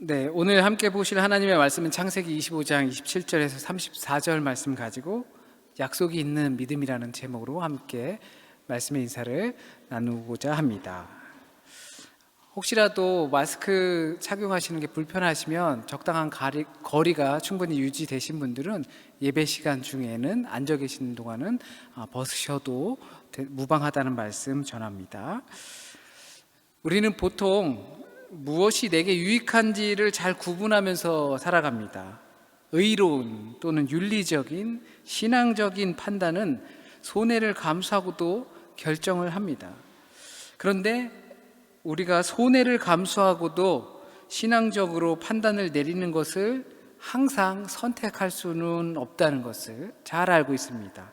네, 오늘 함께 보실 하나님의 말씀은 창세기 25장 27절에서 34절 말씀 가지고 약속이 있는 믿음이라는 제목으로 함께 말씀의 인사를 나누고자 합니다. 혹시라도 마스크 착용하시는 게 불편하시면 적당한 거리가 충분히 유지되신 분들은 예배 시간 중에는 앉아 계시는 동안은 벗으셔도 무방하다는 말씀 전합니다. 우리는 보통 무엇이 내게 유익한지를 잘 구분하면서 살아갑니다. 의로운 또는 윤리적인 신앙적인 판단은 손해를 감수하고도 결정을 합니다. 그런데 우리가 손해를 감수하고도 신앙적으로 판단을 내리는 것을 항상 선택할 수는 없다는 것을 잘 알고 있습니다.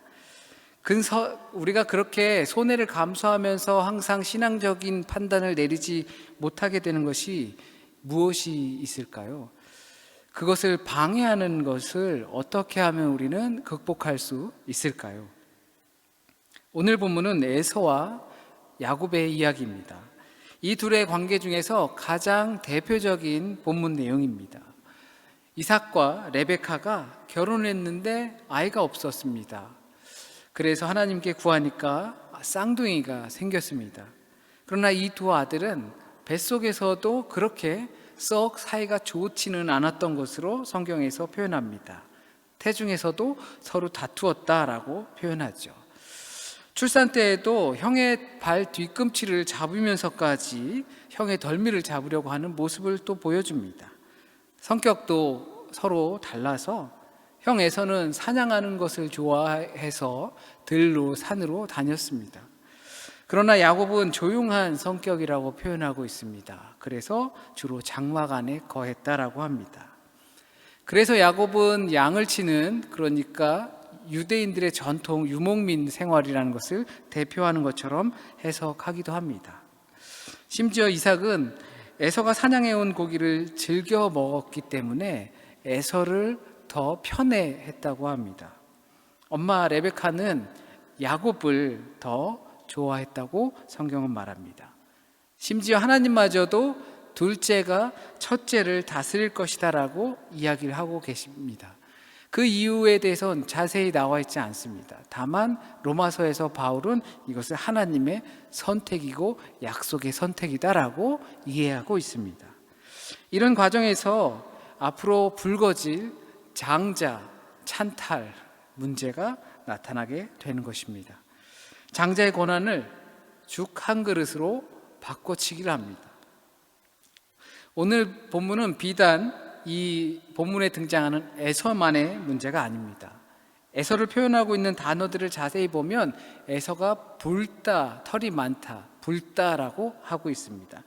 우리가 그렇게 손해를 감수하면서 항상 신앙적인 판단을 내리지 못하게 되는 것이 무엇이 있을까요? 그것을 방해하는 것을 어떻게 하면 우리는 극복할 수 있을까요? 오늘 본문은 에서와 야곱의 이야기입니다. 이 둘의 관계 중에서 가장 대표적인 본문 내용입니다. 이삭과 레베카가 결혼했는데 아이가 없었습니다. 그래서 하나님께 구하니까 쌍둥이가 생겼습니다. 그러나 이 두 아들은 뱃속에서도 그렇게 썩 사이가 좋지는 않았던 것으로 성경에서 표현합니다. 태중에서도 서로 다투었다라고 표현하죠. 출산 때에도 형의 발 뒤꿈치를 잡으면서까지 형의 덜미를 잡으려고 하는 모습을 또 보여줍니다. 성격도 서로 달라서 형 에서는 사냥하는 것을 좋아해서 들로 산으로 다녔습니다. 그러나 야곱은 조용한 성격이라고 표현하고 있습니다. 그래서 주로 장막 안에 거했다라고 합니다. 그래서 야곱은 양을 치는, 그러니까 유대인들의 전통 유목민 생활이라는 것을 대표하는 것처럼 해석하기도 합니다. 심지어 이삭은 에서가 사냥해온 고기를 즐겨 먹었기 때문에 에서를 더 편애했다고 합니다. 엄마 레베카는 야곱을 더 좋아했다고 성경은 말합니다. 심지어 하나님마저도 둘째가 첫째를 다스릴 것이다라고 이야기를 하고 계십니다. 그 이유에 대해서는 자세히 나와 있지 않습니다. 다만 로마서에서 바울은 이것을 하나님의 선택이고 약속의 선택이다라고 이해하고 있습니다. 이런 과정에서 앞으로 불거질 장자, 찬탈 문제가 나타나게 되는 것입니다. 장자의 권한을 죽 한 그릇으로 바꿔치기를 합니다. 오늘 본문은 비단 이 본문에 등장하는 에서만의 문제가 아닙니다. 에서를 표현하고 있는 단어들을 자세히 보면 에서가 붉다, 털이 많다, 붉다라고 하고 있습니다.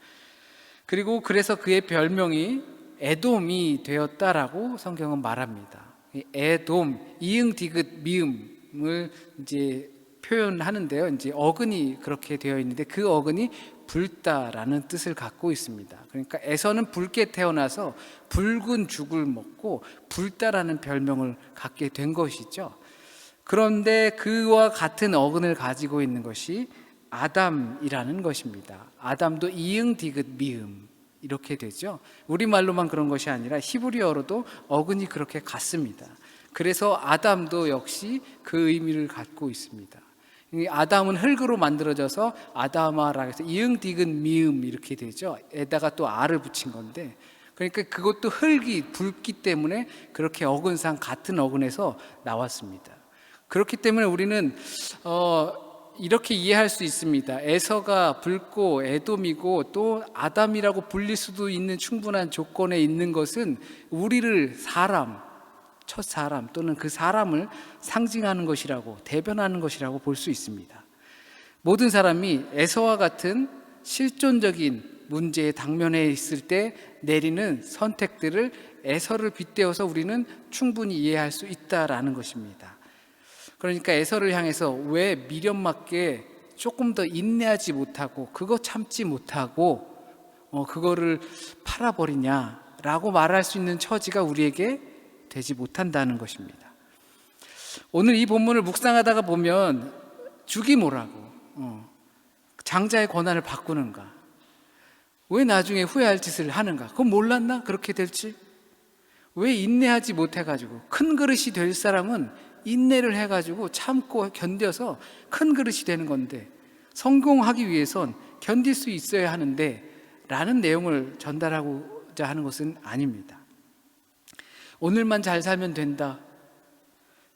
그리고 그래서 그의 별명이 에돔이 되었다라고 성경은 말합니다. 에돔, 이응 디귿 미음을 이제 표현하는데요. 이제 어근이 그렇게 되어 있는데 그 어근이 붉다라는 뜻을 갖고 있습니다. 그러니까 에서는 붉게 태어나서 붉은 죽을 먹고 붉다라는 별명을 갖게 된 것이죠. 그런데 그와 같은 어근을 가지고 있는 것이 아담이라는 것입니다. 아담도 이응 디귿 미음 이렇게 되죠. 우리말로만 그런 것이 아니라 히브리어로도 어근이 그렇게 같습니다. 그래서 아담도 역시 그 의미를 갖고 있습니다. 아담은 흙으로 만들어져서 아담아라 해서 이응 디귿 미음 이렇게 되죠. 에다가 또 아를 붙인 건데, 그러니까 그것도 흙이 붉기 때문에 그렇게 어근상 같은 어근에서 나왔습니다. 그렇기 때문에 우리는 이렇게 이해할 수 있습니다. 에서가 붉고 에돔이고 또 아담이라고 불릴 수도 있는 충분한 조건에 있는 것은 우리를 첫 사람 또는 그 사람을 상징하는 것이라고, 대변하는 것이라고 볼 수 있습니다. 모든 사람이 에서와 같은 실존적인 문제에 당면해 있을 때 내리는 선택들을 에서를 빗대어서 우리는 충분히 이해할 수 있다라는 것입니다. 그러니까 에서를 향해서 왜 미련맞게 조금 더 인내하지 못하고 그거 참지 못하고 그거를 팔아버리냐라고 말할 수 있는 처지가 우리에게 되지 못한다는 것입니다. 오늘 이 본문을 묵상하다가 보면 죽이 뭐라고 장자의 권한을 바꾸는가, 왜 나중에 후회할 짓을 하는가? 그건 몰랐나? 그렇게 될지? 왜 인내하지 못해가지고? 큰 그릇이 될 사람은 인내를 해가지고 참고 견뎌서 큰 그릇이 되는 건데, 성공하기 위해선 견딜 수 있어야 하는데 라는 내용을 전달하고자 하는 것은 아닙니다. 오늘만 잘 살면 된다.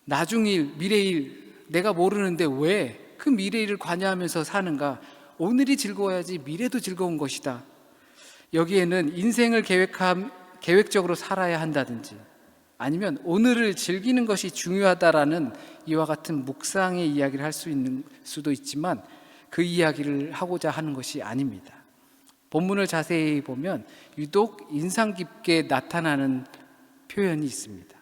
나중일, 미래일 내가 모르는데 왜 그 미래일을 관여하면서 사는가? 오늘이 즐거워야지 미래도 즐거운 것이다. 여기에는 인생을 계획적으로 살아야 한다든지, 아니면 오늘을 즐기는 것이 중요하다라는 이와 같은 묵상의 이야기를 할 수 있는 수도 있지만, 그 이야기를 하고자 하는 것이 아닙니다. 본문을 자세히 보면 유독 인상 깊게 나타나는 표현이 있습니다.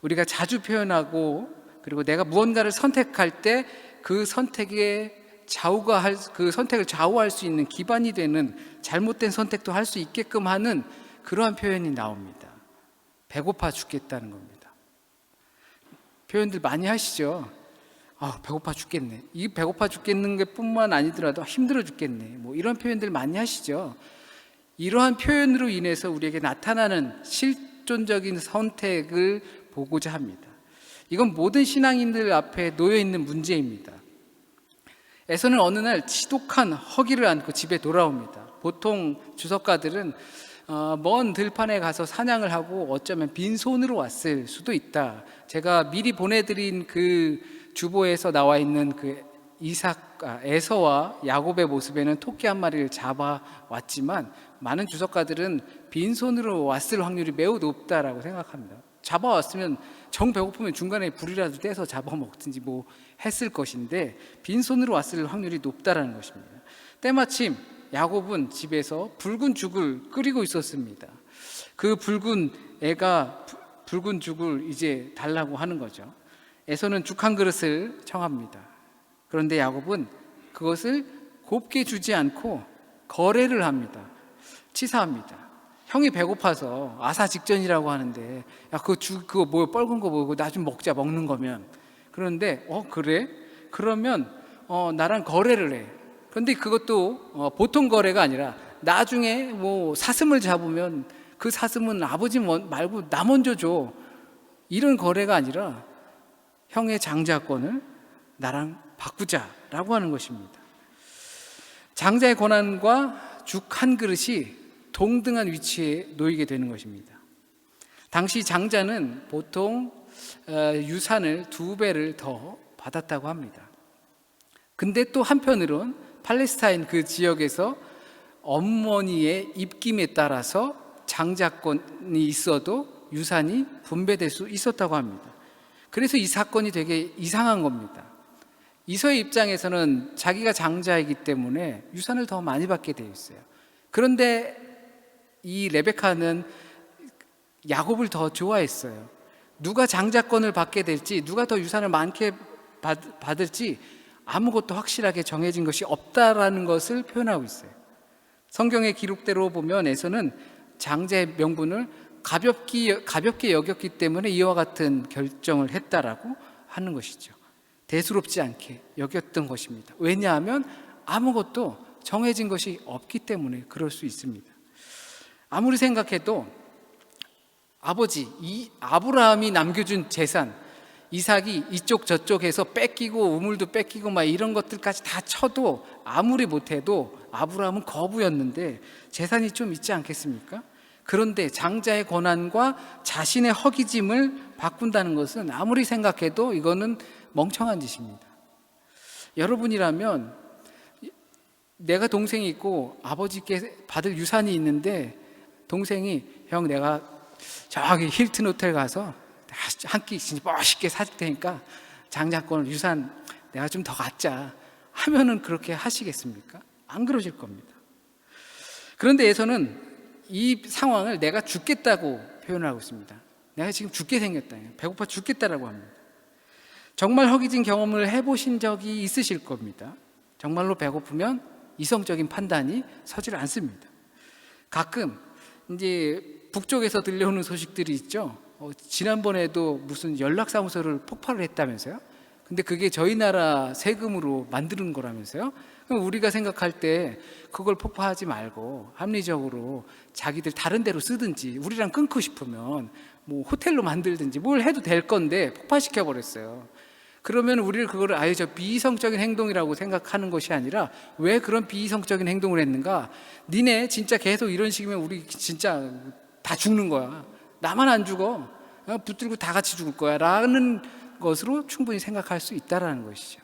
우리가 자주 표현하고, 그리고 내가 무언가를 선택할 때 그 선택을 좌우할 수 있는 기반이 되는 잘못된 선택도 할 수 있게끔 하는 그러한 표현이 나옵니다. 배고파 죽겠다는 겁니다. 표현들 많이 하시죠? 배고파 죽겠네. 이 배고파 죽겠는 게 뿐만 아니더라도 힘들어 죽겠네. 뭐 이런 표현들 많이 하시죠? 이러한 표현으로 인해서 우리에게 나타나는 실존적인 선택을 보고자 합니다. 이건 모든 신앙인들 앞에 놓여 있는 문제입니다. 에서는 어느 날 지독한 허기를 안고 집에 돌아옵니다. 보통 주석가들은 먼 들판에 가서 사냥을 하고 어쩌면 빈손으로 왔을 수도 있다. 제가 미리 보내드린 그 주보에서 나와 있는 그 에서와 야곱의 모습에는 토끼 한 마리를 잡아왔지만, 많은 주석가들은 빈손으로 왔을 확률이 매우 높다라고 생각합니다. 잡아왔으면 정 배고프면 중간에 불이라도 떼서 잡아먹든지 뭐 했을 것인데, 빈손으로 왔을 확률이 높다라는 것입니다. 때마침 야곱은 집에서 붉은 죽을 끓이고 있었습니다. 그 붉은 죽을 이제 달라고 하는 거죠. 에서는 죽 한 그릇을 청합니다. 그런데 야곱은 그것을 곱게 주지 않고 거래를 합니다. 치사합니다. 형이 배고파서 아사 직전이라고 하는데, 야, 그거 뭐 뻘건 거 뭐고 나 좀 먹자, 먹는 거면. 그런데 그래? 그러면 나랑 거래를 해. 그런데 그것도 보통 거래가 아니라, 나중에 뭐 사슴을 잡으면 그 사슴은 아버지 말고 나 먼저 줘. 이런 거래가 아니라 형의 장자권을 나랑 바꾸자라고 하는 것입니다. 장자의 권한과 죽 한 그릇이 동등한 위치에 놓이게 되는 것입니다. 당시 장자는 보통 유산을 2배를 더 받았다고 합니다. 근데 또 한편으론 팔레스타인 그 지역에서 어머니의 입김에 따라서 장자권이 있어도 유산이 분배될 수 있었다고 합니다. 그래서 이 사건이 되게 이상한 겁니다. 이서의 입장에서는 자기가 장자이기 때문에 유산을 더 많이 받게 되어 있어요. 그런데 이 레베카는 야곱을 더 좋아했어요. 누가 장자권을 받게 될지, 누가 더 유산을 많게 받을지 아무것도 확실하게 정해진 것이 없다라는 것을 표현하고 있어요. 성경의 기록대로 보면 에서는 장자의 명분을 가볍게 여겼기 때문에 이와 같은 결정을 했다라고 하는 것이죠. 대수롭지 않게 여겼던 것입니다. 왜냐하면 아무것도 정해진 것이 없기 때문에 그럴 수 있습니다. 아무리 생각해도 아브라함이 남겨준 재산, 이삭이 이쪽 저쪽에서 뺏기고 우물도 뺏기고 막 이런 것들까지 다 쳐도 아무리 못해도 아브라함은 거부였는데 재산이 좀 있지 않겠습니까? 그런데 장자의 권한과 자신의 허기짐을 바꾼다는 것은 아무리 생각해도 이거는 멍청한 짓입니다. 여러분이라면, 내가 동생이 있고 아버지께 받을 유산이 있는데 동생이, 형 내가 저기 힐튼 호텔 가서 한 끼 진짜 멋있게 사줄 테니까 장자권 유산 내가 좀 더 갖자 하면은 그렇게 하시겠습니까? 안 그러실 겁니다. 그런데 에서는 이 상황을 내가 죽겠다고 표현하고 있습니다. 내가 지금 죽게 생겼다, 배고파 죽겠다라고 합니다. 정말 허기진 경험을 해보신 적이 있으실 겁니다. 정말로 배고프면 이성적인 판단이 서질 않습니다. 가끔 이제 북쪽에서 들려오는 소식들이 있죠. 지난번에도 무슨 연락사무소를 폭발을 했다면서요. 근데 그게 저희 나라 세금으로 만드는 거라면서요. 그럼 우리가 생각할 때 그걸 폭파하지 말고 합리적으로 자기들 다른 데로 쓰든지 우리랑 끊고 싶으면 뭐 호텔로 만들든지 뭘 해도 될 건데 폭파시켜 버렸어요. 그러면 우리를 그거를 아예 저 비이성적인 행동이라고 생각하는 것이 아니라 왜 그런 비이성적인 행동을 했는가? 니네 진짜 계속 이런 식이면 우리 진짜 다 죽는 거야. 나만 안 죽어. 붙들고 다 같이 죽을 거야. 라는 것으로 충분히 생각할 수 있다는 것이죠.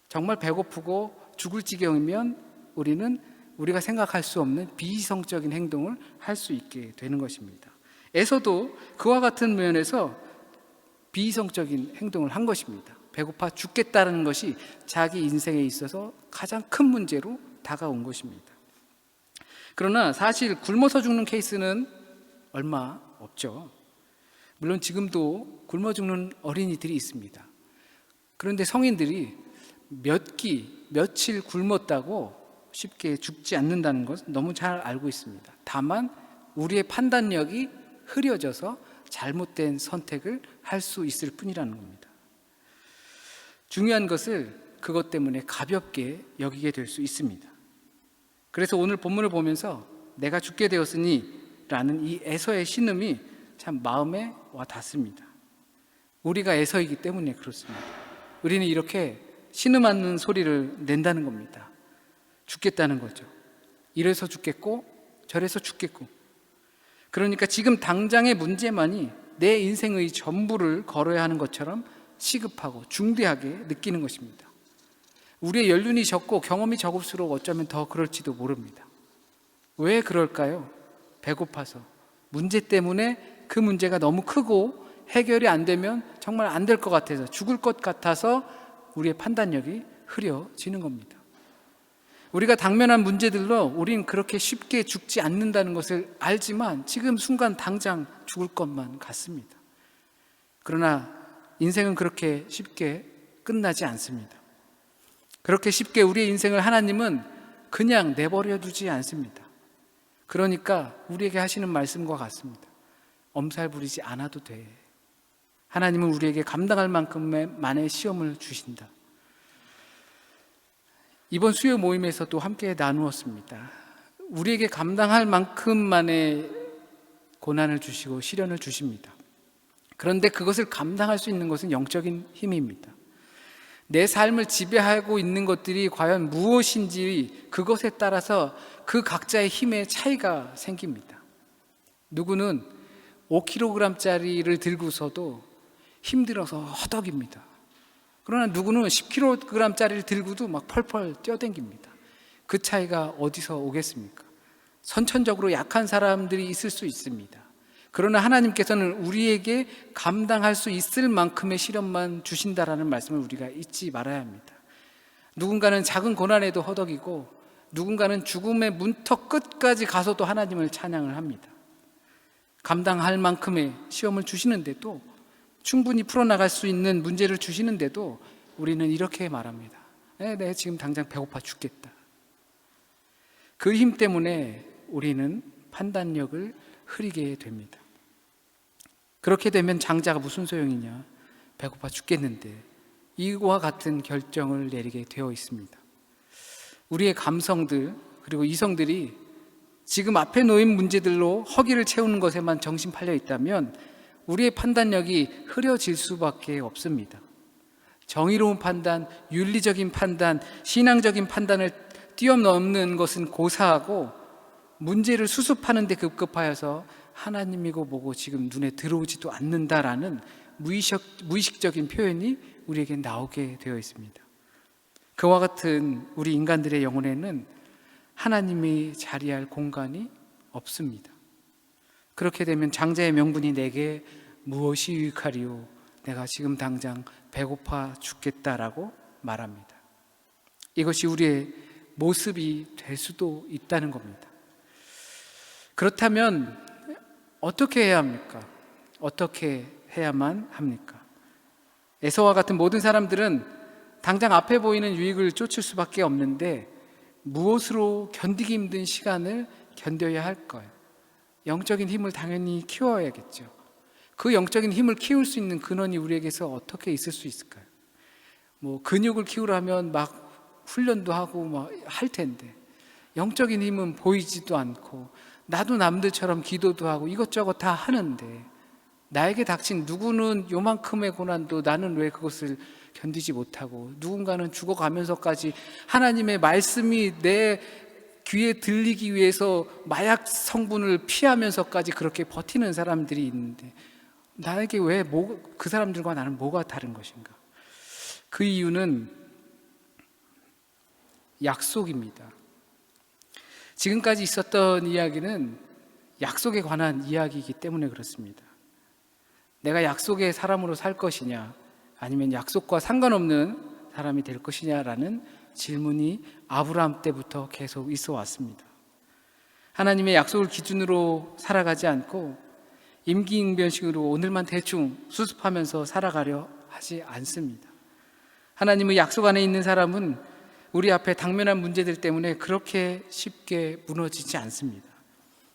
정말 배고프고 죽을 지경이면 우리는 우리가 생각할 수 없는 비이성적인 행동을 할 수 있게 되는 것입니다. 에서도 그와 같은 면에서 비이성적인 행동을 한 것입니다. 배고파 죽겠다는 것이 자기 인생에 있어서 가장 큰 문제로 다가온 것입니다. 그러나 사실 굶어서 죽는 케이스는 얼마 없죠. 물론 지금도 굶어 죽는 어린이들이 있습니다. 그런데 성인들이 며칠 굶었다고 쉽게 죽지 않는다는 것은 너무 잘 알고 있습니다. 다만 우리의 판단력이 흐려져서 잘못된 선택을 할 수 있을 뿐이라는 겁니다. 중요한 것을 그것 때문에 가볍게 여기게 될 수 있습니다. 그래서 오늘 본문을 보면서 내가 죽게 되었으니 라는 이 에서의 신음이 참 마음에 와 닿습니다. 우리가 에서이기 때문에 그렇습니다. 우리는 이렇게 신음하는 소리를 낸다는 겁니다. 죽겠다는 거죠. 이래서 죽겠고 저래서 죽겠고. 그러니까 지금 당장의 문제만이 내 인생의 전부를 걸어야 하는 것처럼 시급하고 중대하게 느끼는 것입니다. 우리의 연륜이 적고 경험이 적을수록 어쩌면 더 그럴지도 모릅니다. 왜 그럴까요? 배고파서, 문제 때문에 그 문제가 너무 크고 해결이 안 되면 정말 안 될 것 같아서, 죽을 것 같아서 우리의 판단력이 흐려지는 겁니다. 우리가 당면한 문제들로 우린 그렇게 쉽게 죽지 않는다는 것을 알지만 지금 순간 당장 죽을 것만 같습니다. 그러나 인생은 그렇게 쉽게 끝나지 않습니다. 그렇게 쉽게 우리의 인생을 하나님은 그냥 내버려 두지 않습니다. 그러니까 우리에게 하시는 말씀과 같습니다. 엄살 부리지 않아도 돼. 하나님은 우리에게 감당할 만큼의 시험을 주신다. 이번 수요 모임에서도 함께 나누었습니다. 우리에게 감당할 만큼만의 고난을 주시고 시련을 주십니다. 그런데 그것을 감당할 수 있는 것은 영적인 힘입니다. 내 삶을 지배하고 있는 것들이 과연 무엇인지 그것에 따라서 그 각자의 힘의 차이가 생깁니다. 누구는 5kg짜리를 들고서도 힘들어서 허덕입니다. 그러나 누구는 10kg짜리를 들고도 막 펄펄 뛰어댕깁니다. 그 차이가 어디서 오겠습니까? 선천적으로 약한 사람들이 있을 수 있습니다. 그러나 하나님께서는 우리에게 감당할 수 있을 만큼의 시련만 주신다라는 말씀을 우리가 잊지 말아야 합니다. 누군가는 작은 고난에도 허덕이고 누군가는 죽음의 문턱 끝까지 가서도 하나님을 찬양을 합니다. 감당할 만큼의 시험을 주시는데도, 충분히 풀어나갈 수 있는 문제를 주시는데도 우리는 이렇게 말합니다. 내가 지금 당장 배고파 죽겠다. 그 힘 때문에 우리는 판단력을 흐리게 됩니다. 그렇게 되면 장자가 무슨 소용이냐? 배고파 죽겠는데. 이와 같은 결정을 내리게 되어 있습니다. 우리의 감성들 그리고 이성들이 지금 앞에 놓인 문제들로 허기를 채우는 것에만 정신 팔려 있다면 우리의 판단력이 흐려질 수밖에 없습니다. 정의로운 판단, 윤리적인 판단, 신앙적인 판단을 뛰어넘는 것은 고사하고 문제를 수습하는 데 급급하여서 하나님이고 뭐고 지금 눈에 들어오지도 않는다라는 무의식적인 표현이 우리에게 나오게 되어 있습니다. 그와 같은 우리 인간들의 영혼에는 하나님이 자리할 공간이 없습니다. 그렇게 되면 장자의 명분이 내게 무엇이 유익하리요? 내가 지금 당장 배고파 죽겠다라고 말합니다. 이것이 우리의 모습이 될 수도 있다는 겁니다. 그렇다면 어떻게 해야 합니까? 어떻게 해야만 합니까? 에서와 같은 모든 사람들은 당장 앞에 보이는 유익을 쫓을 수밖에 없는데 무엇으로 견디기 힘든 시간을 견뎌야 할까요? 영적인 힘을 당연히 키워야겠죠. 그 영적인 힘을 키울 수 있는 근원이 우리에게서 어떻게 있을 수 있을까요? 근육을 키우려면 막 훈련도 하고 막 할 텐데 영적인 힘은 보이지도 않고 나도 남들처럼 기도도 하고 이것저것 다 하는데 나에게 닥친 누구는 요만큼의 고난도 나는 왜 그것을 견디지 못하고 누군가는 죽어가면서까지 하나님의 말씀이 내 귀에 들리기 위해서 마약 성분을 피하면서까지 그렇게 버티는 사람들이 있는데 나에게 왜 그 사람들과 나는 뭐가 다른 것인가? 그 이유는 약속입니다. 지금까지 있었던 이야기는 약속에 관한 이야기이기 때문에 그렇습니다. 내가 약속의 사람으로 살 것이냐 아니면 약속과 상관없는 사람이 될 것이냐라는 질문이 아브라함 때부터 계속 있어 왔습니다. 하나님의 약속을 기준으로 살아가지 않고 임기응변식으로 오늘만 대충 수습하면서 살아가려 하지 않습니다. 하나님의 약속 안에 있는 사람은 우리 앞에 당면한 문제들 때문에 그렇게 쉽게 무너지지 않습니다.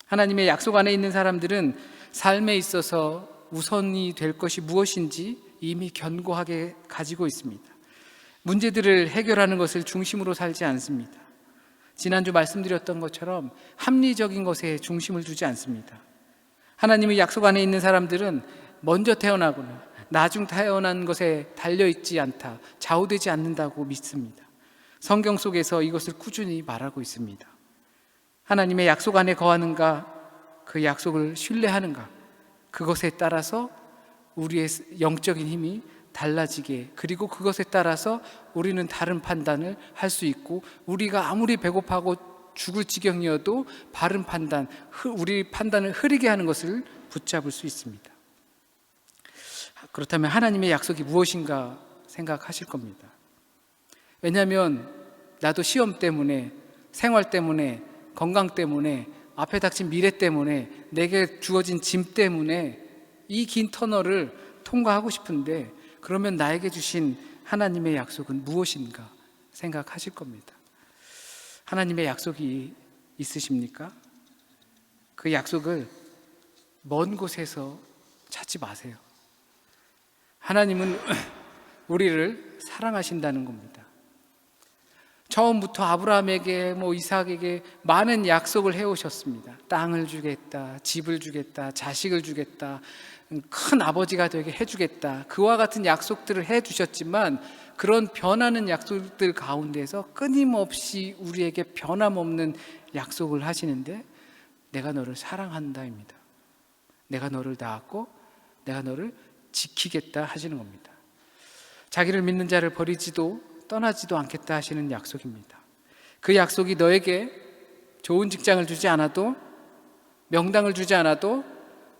하나님의 약속 안에 있는 사람들은 삶에 있어서 우선이 될 것이 무엇인지 이미 견고하게 가지고 있습니다. 문제들을 해결하는 것을 중심으로 살지 않습니다. 지난주 말씀드렸던 것처럼 합리적인 것에 중심을 두지 않습니다. 하나님의 약속 안에 있는 사람들은 먼저 태어나거나 나중 태어난 것에 달려있지 않다, 좌우되지 않는다고 믿습니다. 성경 속에서 이것을 꾸준히 말하고 있습니다. 하나님의 약속 안에 거하는가, 그 약속을 신뢰하는가, 그것에 따라서 우리의 영적인 힘이 달라지게, 그리고 그것에 따라서 우리는 다른 판단을 할 수 있고, 우리가 아무리 배고파고 죽을 지경이어도 바른 판단, 우리 판단을 흐리게 하는 것을 붙잡을 수 있습니다. 그렇다면 하나님의 약속이 무엇인가 생각하실 겁니다. 왜냐하면 나도 시험 때문에, 생활 때문에, 건강 때문에, 앞에 닥친 미래 때문에, 내게 주어진 짐 때문에 이 긴 터널을 통과하고 싶은데, 그러면 나에게 주신 하나님의 약속은 무엇인가 생각하실 겁니다. 하나님의 약속이 있으십니까? 그 약속을 먼 곳에서 찾지 마세요. 하나님은 우리를 사랑하신다는 겁니다. 처음부터 아브라함에게 이삭에게 많은 약속을 해오셨습니다. 땅을 주겠다, 집을 주겠다, 자식을 주겠다, 큰 아버지가 되게 해주겠다, 그와 같은 약속들을 해주셨지만 그런 변하는 약속들 가운데서 끊임없이 우리에게 변함없는 약속을 하시는데, 내가 너를 사랑한다입니다. 내가 너를 낳았고 내가 너를 지키겠다 하시는 겁니다. 자기를 믿는 자를 버리지도 떠나지도 않겠다 하시는 약속입니다. 그 약속이 너에게 좋은 직장을 주지 않아도, 명당을 주지 않아도,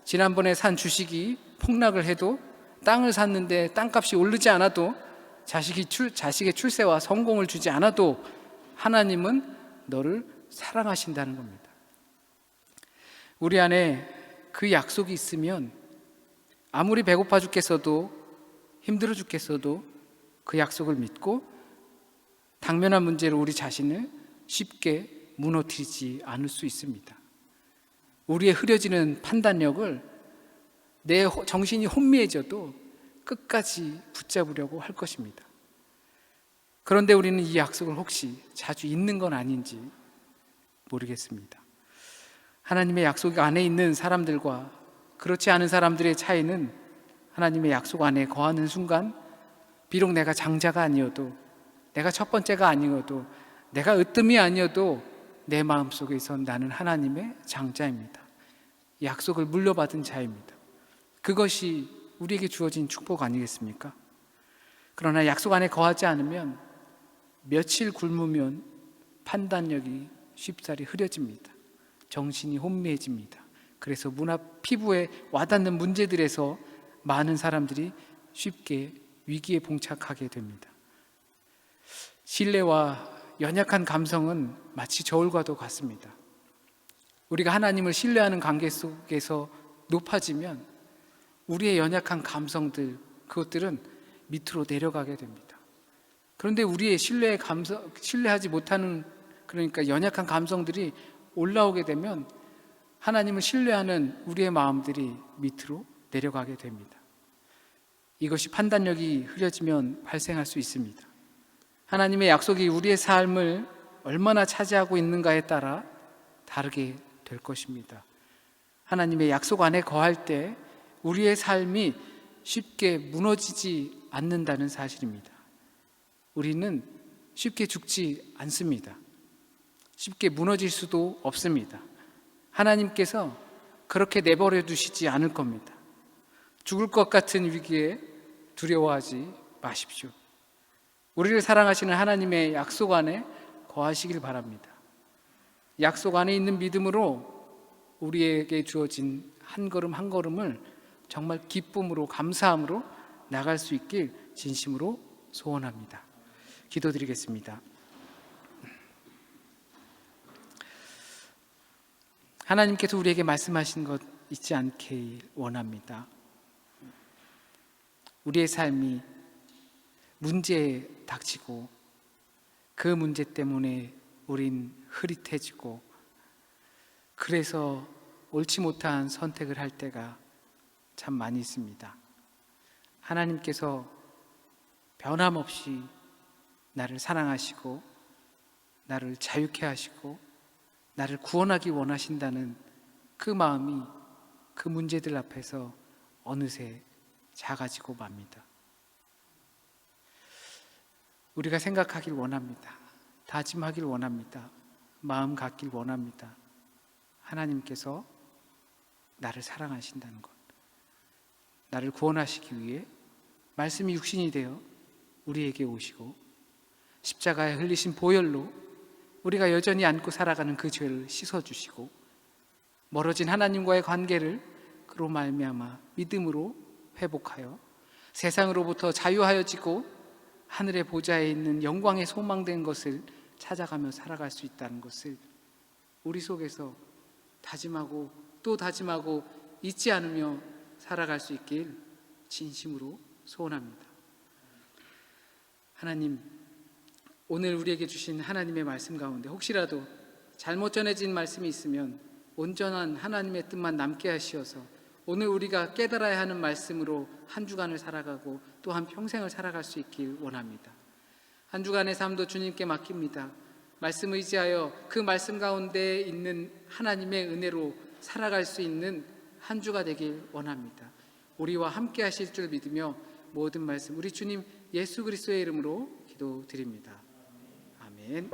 지난번에 산 주식이 폭락을 해도, 땅을 샀는데 땅값이 오르지 않아도, 자식의 출세와 성공을 주지 않아도 하나님은 너를 사랑하신다는 겁니다. 우리 안에 그 약속이 있으면 아무리 배고파 죽겠어도, 힘들어 죽겠어도 그 약속을 믿고 당면한 문제로 우리 자신을 쉽게 무너뜨리지 않을 수 있습니다. 우리의 흐려지는 판단력을 내 정신이 혼미해져도 끝까지 붙잡으려고 할 것입니다. 그런데 우리는 이 약속을 혹시 자주 잊는 건 아닌지 모르겠습니다. 하나님의 약속 안에 있는 사람들과 그렇지 않은 사람들의 차이는, 하나님의 약속 안에 거하는 순간 비록 내가 장자가 아니어도, 내가 첫 번째가 아니어도, 내가 으뜸이 아니어도 내 마음속에선 나는 하나님의 장자입니다. 약속을 물려받은 자입니다. 그것이 우리에게 주어진 축복 아니겠습니까? 그러나 약속 안에 거하지 않으면, 며칠 굶으면 판단력이 쉽사리 흐려집니다. 정신이 혼미해집니다. 그래서 피부에 와닿는 문제들에서 많은 사람들이 쉽게 위기에 봉착하게 됩니다. 신뢰와 연약한 감성은 마치 저울과도 같습니다. 우리가 하나님을 신뢰하는 관계 속에서 높아지면 우리의 연약한 감성들, 그것들은 밑으로 내려가게 됩니다. 그런데 우리의 신뢰하지 못하는, 그러니까 연약한 감성들이 올라오게 되면 하나님을 신뢰하는 우리의 마음들이 밑으로 내려가게 됩니다. 이것이 판단력이 흐려지면 발생할 수 있습니다. 하나님의 약속이 우리의 삶을 얼마나 차지하고 있는가에 따라 다르게 될 것입니다. 하나님의 약속 안에 거할 때 우리의 삶이 쉽게 무너지지 않는다는 사실입니다. 우리는 쉽게 죽지 않습니다. 쉽게 무너질 수도 없습니다. 하나님께서 그렇게 내버려 두시지 않을 겁니다. 죽을 것 같은 위기에 두려워하지 마십시오. 우리를 사랑하시는 하나님의 약속 안에 거하시길 바랍니다. 약속 안에 있는 믿음으로 우리에게 주어진 한 걸음 한 걸음을 정말 기쁨으로 감사함으로 나갈 수 있길 진심으로 소원합니다. 기도드리겠습니다. 하나님께서 우리에게 말씀하신 것 잊지 않길 원합니다. 우리의 삶이 문제에 닥치고 그 문제 때문에 우린 흐릿해지고 그래서 옳지 못한 선택을 할 때가 참 많이 있습니다. 하나님께서 변함없이 나를 사랑하시고 나를 자유케 하시고 나를 구원하기 원하신다는 그 마음이 그 문제들 앞에서 어느새 작아지고 맙니다. 우리가 생각하길 원합니다. 다짐하길 원합니다. 마음 갖길 원합니다. 하나님께서 나를 사랑하신다는 것, 나를 구원하시기 위해 말씀이 육신이 되어 우리에게 오시고 십자가에 흘리신 보혈로 우리가 여전히 안고 살아가는 그 죄를 씻어주시고 멀어진 하나님과의 관계를 그로 말미암아 믿음으로 회복하여 세상으로부터 자유하여지고 하늘의 보좌에 있는 영광의 소망된 것을 찾아가며 살아갈 수 있다는 것을 우리 속에서 다짐하고 또 다짐하고 잊지 않으며 살아갈 수 있길 진심으로 소원합니다. 하나님, 오늘 우리에게 주신 하나님의 말씀 가운데 혹시라도 잘못 전해진 말씀이 있으면 온전한 하나님의 뜻만 남게 하시어서 오늘 우리가 깨달아야 하는 말씀으로 한 주간을 살아가고 또한 평생을 살아갈 수 있길 원합니다. 한 주간의 삶도 주님께 맡깁니다. 말씀 의지하여 그 말씀 가운데 있는 하나님의 은혜로 살아갈 수 있는 한 주가 되길 원합니다. 우리와 함께 하실 줄 믿으며 모든 말씀 우리 주님 예수 그리스도의 이름으로 기도드립니다. 아멘.